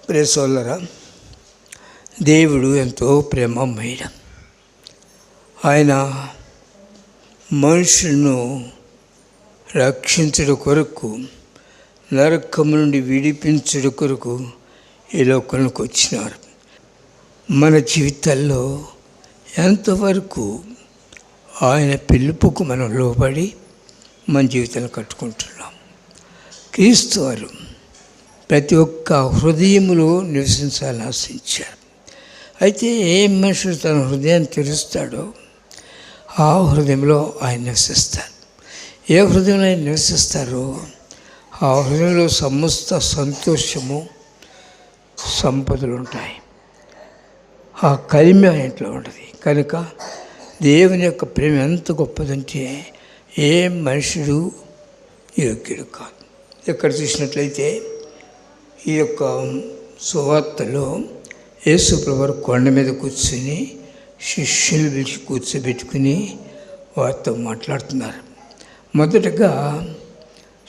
ప్రియ సోదరులారా, దేవుడు ఎంతో ప్రేమమయుడు. ఆయన మనుషులను రక్షించుట కొరకు, నరకము నుండి విడిపించుట కొరకు ఈ లోకానికి వచ్చినారు. మన జీవితాల్లో ఎంతవరకు ఆయన పిలుపుకు మనం లోబడి మన జీవితాన్ని కట్టుకుంటున్నాం. క్రీస్తు వారు ప్రతి ఒక్క హృదయములో నివసించాలని ఆశించారు. అయితే ఏ మనుషుడు తన హృదయాన్ని తెరుస్తాడో ఆ హృదయంలో ఆయన నివసిస్తారు. ఏ హృదయంలో ఆయన నివసిస్తారో ఆ హృదయంలో సమస్త సంతోషము, సంపదలు ఉంటాయి. ఆ కలిమి ఇంట్లో ఉంటుంది. కనుక దేవుని యొక్క ప్రేమ ఎంత గొప్పదంటే ఏ మనుషుడు యోగ్యుడు కాదు. ఇక్కడ చూసినట్లయితే ఈ యొక్క సువార్తలో యేసు ప్రభువు కొండ మీద కూర్చొని శిష్యులు పిలిచి కూర్చోబెట్టుకుని వారితో మాట్లాడుతున్నారు. మొదటగా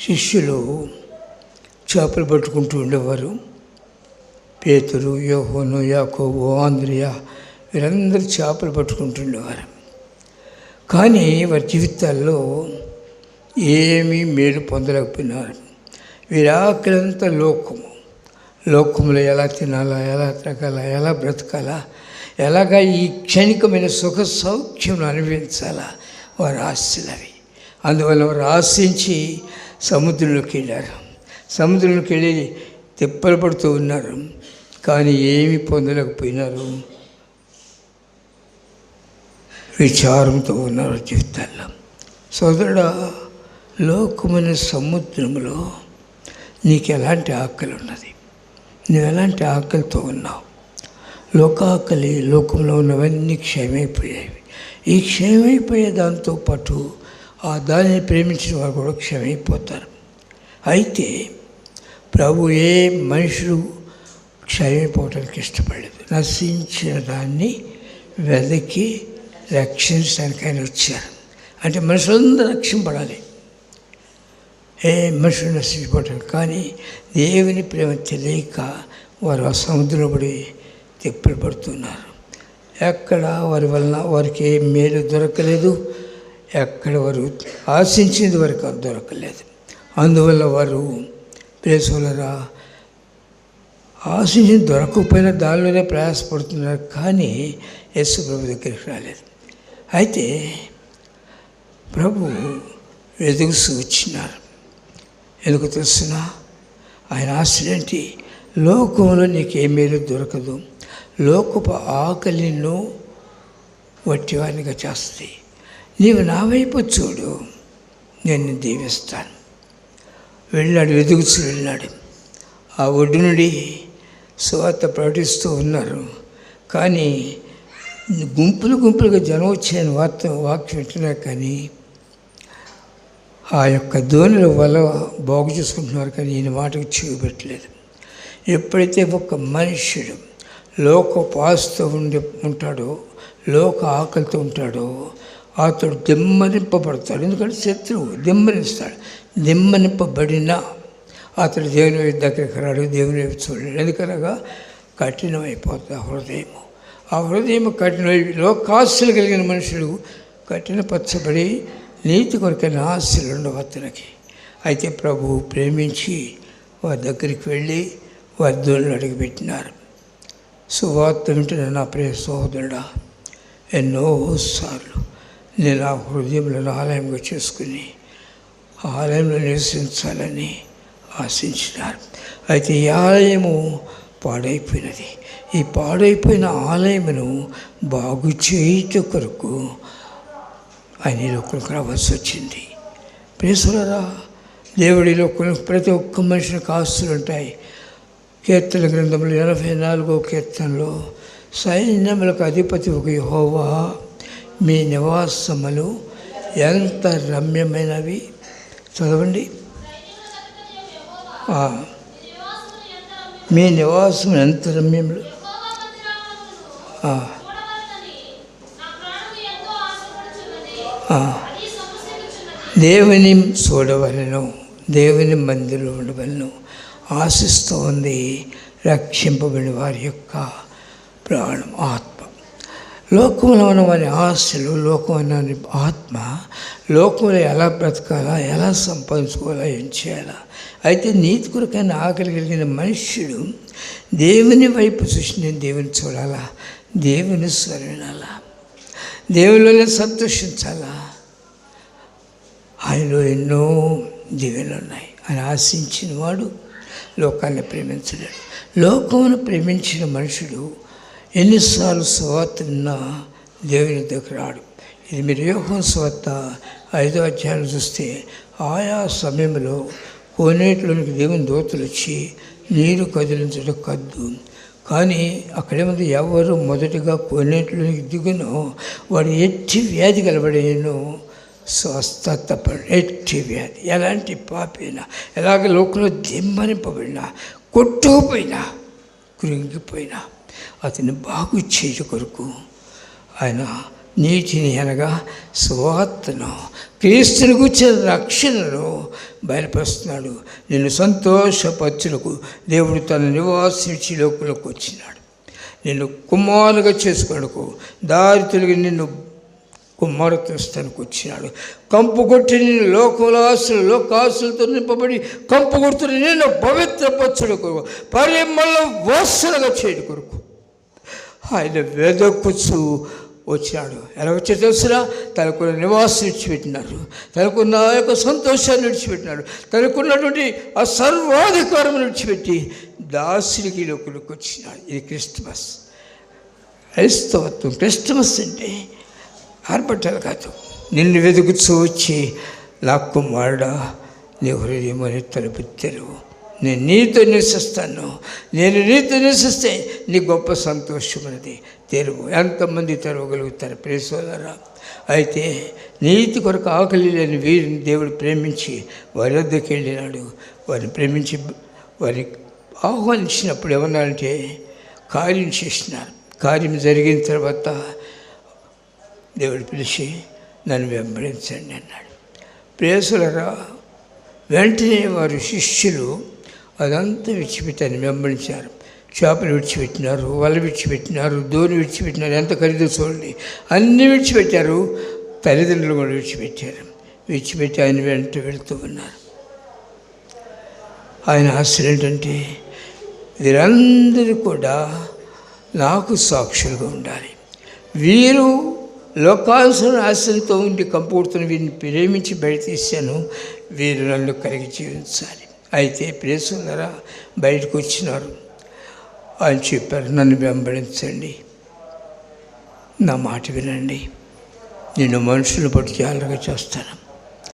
శిష్యులు చేపలు పట్టుకుంటూ ఉండేవారు. పేతురు, యోహోను, యాకోబు, ఆంద్రియా వీరందరూ చేపలు పట్టుకుంటుండేవారు. కానీ వారి జీవితాల్లో ఏమీ మేలు పొందలేకపోయినారు. వీరి ఆకలంతా లోకంలో ఎలా తినాలా, ఎలా త్రాగాలా, ఎలా బ్రతకాలా, ఎలాగా ఈ క్షణికమైన సుఖ సౌఖ్యం అనుభవించాలా వారి ఆశలు అవి. అందువల్ల వారు ఆశించి సముద్రంలోకి వెళ్ళారు. సముద్రంలోకి వెళ్ళి తిప్పలు పడుతూ ఉన్నారు. కానీ ఏమీ పొందలేకపోయినారు. విచారంతో ఉన్నారు జీవితాల్లో. సోదరుడా, లోకమైన సముద్రంలో నీకు ఎలాంటి ఆకలి ఉన్నది? నువ్వు ఎలాంటి ఆకలితో ఉన్నావు? లోకాకలి, లోకంలో ఉన్నవన్నీ క్షయమైపోయాయి. ఈ క్షయమైపోయే దాంతోపాటు ఆ దానిని ప్రేమించిన వారు కూడా క్షయమైపోతారు. అయితే ప్రభు ఏ మనుషుడు క్షయమైపోవటానికి ఇష్టపడలేదు. నశించిన దాన్ని వెదకి రక్షించడానికి ఆయన వచ్చారు. అంటే మనుషులందరూ రక్షింపడాలి, ఏ మనుషులు నశించిపోవటానికి. కానీ దేవుని ప్రేమ తెలియక వారు ఆ సముద్రంలో పడి తిప్పలు పడుతున్నారు. ఎక్కడ వారి వలన వారికి ఏ మేలు దొరకలేదు, ఎక్కడ వారు ఆశించింది వారికి దొరకలేదు. అందువల్ల వారు ప్రేసోలరా ఆశించింది దొరకకపోయినా దానిలోనే ప్రయాసపడుతున్నారు. కానీ యేసు ప్రభు దగ్గరికి రాలేదు. అయితే ప్రభు వెదుగుతూ వచ్చినారు. ఎందుకు తెలుసిన? ఆయన ఆశలేంటి? లోకంలో నీకు ఏ మేలు దొరకదు. లోకపు ఆకలిను వట్టివానిగా చేస్తుంది. నీవు నా వైపు చూడు, నేను దీవిస్తాను. వెళ్ళాడు, వెదుగుతూ వెళ్ళాడు. ఆ ఒడ్డు నుండి సువార్త ప్రకటిస్తూ ఉన్నారు. కానీ గుంపులుగా జనం వచ్చాయని వాక్యం వింటున్నారు. కానీ ఆ యొక్క ధోనిలో వల్ల బాగు చేసుకుంటున్నారు. కానీ ఈయన మాటకు చెవిపెట్టలేదు. ఎప్పుడైతే ఒక మనుష్యుడు లోకపాసుతో ఉంటాడో, లోక ఆకలితో ఉంటాడో అతడు దిమ్మరింపబడతాడు. ఎందుకంటే శత్రువు దిమ్మరిస్తాడు. దిమ్మరింపబడినా అతడు దేవుని వైపు దగ్గరికి రాడు, దేవుని వైపు చూడలేడు. ఎందుకనగా కఠినమైపోతుంది ఆ హృదయము. ఆ హృదయం కఠినమై లోకాశలు కలిగిన మనుషులు కఠినపరచబడి నీతి కొరకైన ఆశలు ఉండవు అతనికి. అయితే ప్రభువు ప్రేమించి వారి దగ్గరికి వెళ్ళి వారి దోళ్ళు అడిగిపెట్టినారు. సువార్త వింటున్న నా ప్రియ సహోదరుడా, ఎన్నోసార్లు నేను ఆ హృదయంలో ఆలయంగా చేసుకుని ఆలయంలో నివసించాలని ఆశించినారు. అయితే ఈ ఆలయము పాడైపోయినది. ఈ పాడైపోయిన ఆలయమును బాగు చేయుట కొరకు ఆయన లోకంలోకి రావాల్సి వచ్చింది. ప్రేసులరా, దేవుడి లోకంలో ప్రతి ఒక్క మనిషికి ఆస్తులు ఉంటాయి. కీర్తన గ్రంథంలో 84వ కీర్తనలో సైన్యములకు అధిపతి ఒక యెహోవా, మీ నివాసములు ఎంత రమ్యమైనవి. చదవండి. మీ నివాసం ఎంత రమ్యములు. దేవుని చూడవలను, దేవుని మందిరంలో ఉండవలను ఆశిస్తూ ఉంది రక్షింపబడిన వారి యొక్క ప్రాణం, ఆత్మ. లోకంలో ఉన్న వారి ఆశలు, లోకంలో ఆత్మ, లోకంలో ఎలా బ్రతకాలా, ఎలా సంపాదించుకోవాలా, ఏం చేయాలా. అయితే నీతి కొరకైన ఆకలి కలిగిన మనుష్యుడు దేవుని వైపు చూసి నేను దేవుని చూడాలా, దేవుని స్వరం వినాలా, దేవునిలోనే సంతోషించాలా. ఆయనలో ఎన్నో దీవెనలు ఉన్నాయి. ఆయన ఆశించిన వాడు లోకాన్ని ప్రేమించలేడు. లోకమును ప్రేమించిన మనుషుడు ఎన్నిసార్లు సువార్త విన్నా దేవుని దగ్గర రాడు. ఇది మీరు యోహాను సువార్త 5వ అధ్యాయం చూస్తే, ఆయా సమయంలో కోనేటిలోనికి దేవుని దూతలు వచ్చి నీరు కదిలించడం కద్దు, కానీ అక్కడేముంది, ఎవరు మొదటిగా కోనేటిలోనికి దిగునో వాడు ఎట్టి వ్యాధి కలబడేనో స్వస్థత పడి, ఎట్టి వ్యాధి, ఎలాంటి పాపైనా, ఎలాగ లోకంలో దిమ్మనింపబడినా, కొట్టుకుపోయినా, కృంగిపోయినా అతన్ని బాగు చేయు కొరకు ఆయన నీటిని అనగా సువార్తను, క్రీస్తుని కూర్చిన రక్షణను బయలుపరుస్తున్నాడు. నిన్ను సంతోషపరచుటకు దేవుడు తన నివాసించి లోకంలోకి వచ్చినాడు. నిన్ను కుమారుగా చేసుకున్నకు దారి తొలగి నిన్ను కుమారత్వస్థానికి వచ్చినాడు. కంపు కొట్టి నేను లోకాసులతో నింపబడి కంపు కొడుతున్న నేను పవిత్రపరచుడు కొరకు, పరిమళ వాసనగా చేయడు కొరకు ఆయన వెదకుచు వచ్చినాడు. ఎలా వచ్చి తెలుసునా? తనకున్న నివాసం విడిచిపెట్టినారు, తనకున్న ఆ యొక్క సంతోషాన్ని విడిచిపెట్టినాడు, తనకున్నటువంటి ఆ సర్వాధికారం విడిచిపెట్టి దాసునికి లోకులకు వచ్చినాడు. ఇది క్రిస్మస్, క్రైస్తవత్వం. క్రిస్మస్ అంటే ఆర్భటాలు కాదు. నిన్ను వెతుకుతూ వచ్చి నా కుమారుడా నీ హృదయం అనే తలుపు తెరువు, నేను నీతో నివసిస్తాను, నేను నీతో నివసిస్తే నీ గొప్ప సంతోషం అనేది తెరువు. ఎంతమంది తెరవగలుగుతారు ప్రేసోదరా? అయితే నీతి కొరకు ఆకలి లేని వీరిని దేవుడు ప్రేమించి వారి వద్దకు వెళ్ళినాడు. వారిని ప్రేమించి వారిని ఆహ్వానించినప్పుడు ఏమన్నారంటే కార్యం చేసినారు. కార్యం జరిగిన తర్వాత దేవుడు పిలిచి నన్ను వెంబడించండి అన్నాడు. ప్రేసులరా, వెంటనే వారు శిష్యులు అదంతా విడిచిపెట్టారు, వెంబడించారు. చేపలు విడిచిపెట్టినారు, వల విడిచిపెట్టినారు, దోణి విడిచిపెట్టినారు. ఎంత ఖరీదు చూడండి, అన్నీ విడిచిపెట్టారు. తల్లిదండ్రులు కూడా విడిచిపెట్టారు. విడిచిపెట్టి ఆయన వెంట వెళుతూ ఉన్నారు. ఆయన ఆశలు ఏంటంటే వీరందరూ కూడా నాకు సాక్షులుగా ఉండాలి. వీరు లోకాల్సిన ఆశలతో ఉండి కంపుడుతున్న వీరిని ప్రేమించి బయట తీశాను, వీరు నన్ను కలిగి జీవించాలి. అయితే ప్రేసులరా బయటకు వచ్చినారు. ఆయన చెప్పారు, నన్ను వెంబడించండి, నా మాట వినండి, నేను మనుషులు బట్టి జాగ్రత్తగా చేస్తాను.